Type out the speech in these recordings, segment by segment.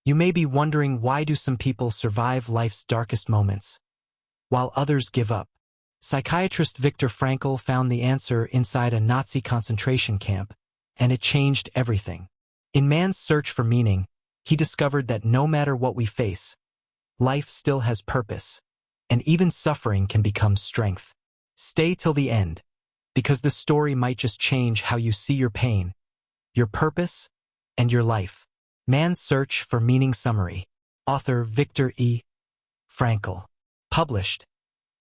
You may be wondering, why do some people survive life's darkest moments, while others give up? Psychiatrist Viktor Frankl found the answer inside a Nazi concentration camp, and it changed everything. In man's search for meaning, he discovered that no matter what we face, life still has purpose, and even suffering can become strength. Stay till the end, because this story might just change how you see your pain, your purpose, and your life. Man's Search for Meaning Summary. Author Viktor E. Frankl. Published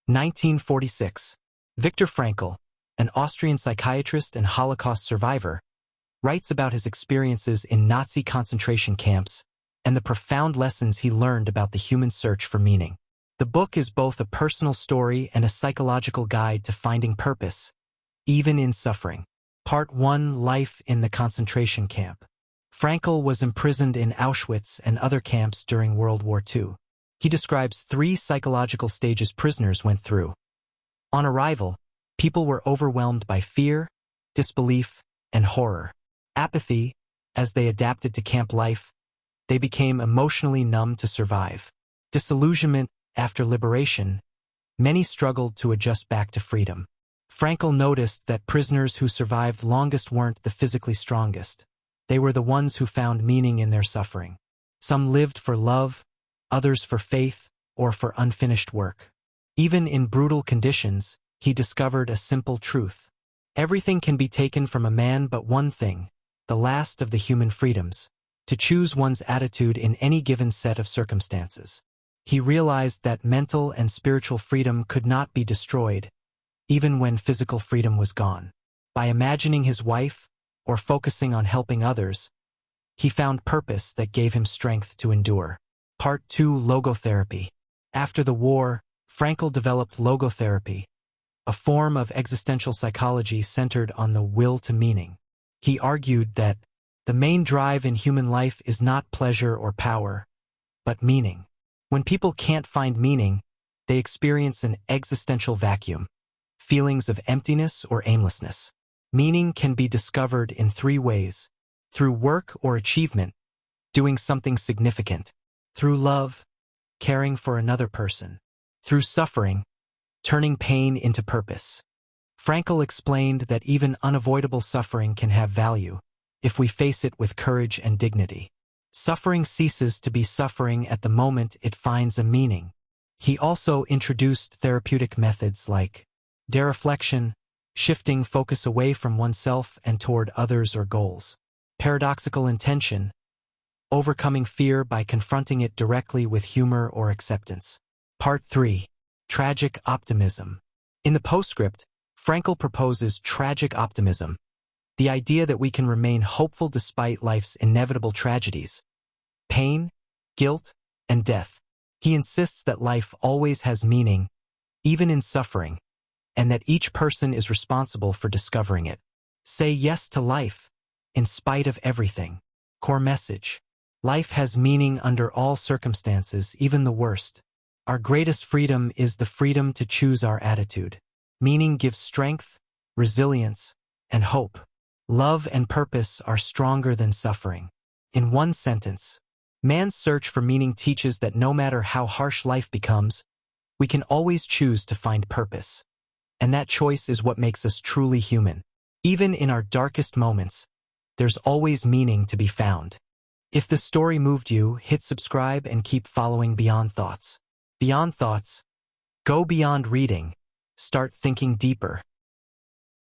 1946. Viktor Frankl, an Austrian psychiatrist and Holocaust survivor, writes about his experiences in Nazi concentration camps and the profound lessons he learned about the human search for meaning. The book is both a personal story and a psychological guide to finding purpose, even in suffering. Part 1: Life in the Concentration Camp. Frankl was imprisoned in Auschwitz and other camps during World War II. He describes 3 psychological stages prisoners went through. On arrival, people were overwhelmed by fear, disbelief, and horror. Apathy, as they adapted to camp life, they became emotionally numb to survive. Disillusionment, after liberation, many struggled to adjust back to freedom. Frankl noticed that prisoners who survived longest weren't the physically strongest. They were the ones who found meaning in their suffering. Some lived for love, others for faith, or for unfinished work. Even in brutal conditions, he discovered a simple truth. Everything can be taken from a man but one thing, the last of the human freedoms, to choose one's attitude in any given set of circumstances. He realized that mental and spiritual freedom could not be destroyed, even when physical freedom was gone. By imagining his wife, or focusing on helping others, he found purpose that gave him strength to endure. Part 2: Logotherapy. After the war, Frankl developed logotherapy, a form of existential psychology centered on the will to meaning. He argued that the main drive in human life is not pleasure or power, but meaning. When people can't find meaning, they experience an existential vacuum, feelings of emptiness or aimlessness. Meaning can be discovered in 3 ways: through work or achievement, doing something significant; through love, caring for another person; through suffering, turning pain into purpose. Frankl explained that even unavoidable suffering can have value if we face it with courage and dignity. Suffering ceases to be suffering at the moment it finds a meaning. He also introduced therapeutic methods like dereflection, shifting focus away from oneself and toward others or goals; paradoxical intention, overcoming fear by confronting it directly with humor or acceptance. Part 3: Tragic Optimism. In the postscript, Frankl proposes tragic optimism, the idea that we can remain hopeful despite life's inevitable tragedies, pain, guilt, and death. He insists that life always has meaning, even in suffering, and that each person is responsible for discovering it. Say yes to life, in spite of everything. Core message: life has meaning under all circumstances, even the worst. Our greatest freedom is the freedom to choose our attitude. Meaning gives strength, resilience, and hope. Love and purpose are stronger than suffering. In one sentence, man's search for meaning teaches that no matter how harsh life becomes, we can always choose to find purpose. And that choice is what makes us truly human. Even in our darkest moments, there's always meaning to be found. If the story moved you, hit subscribe and keep following Beyond Thoughts. Beyond Thoughts. Go beyond reading. Start thinking deeper.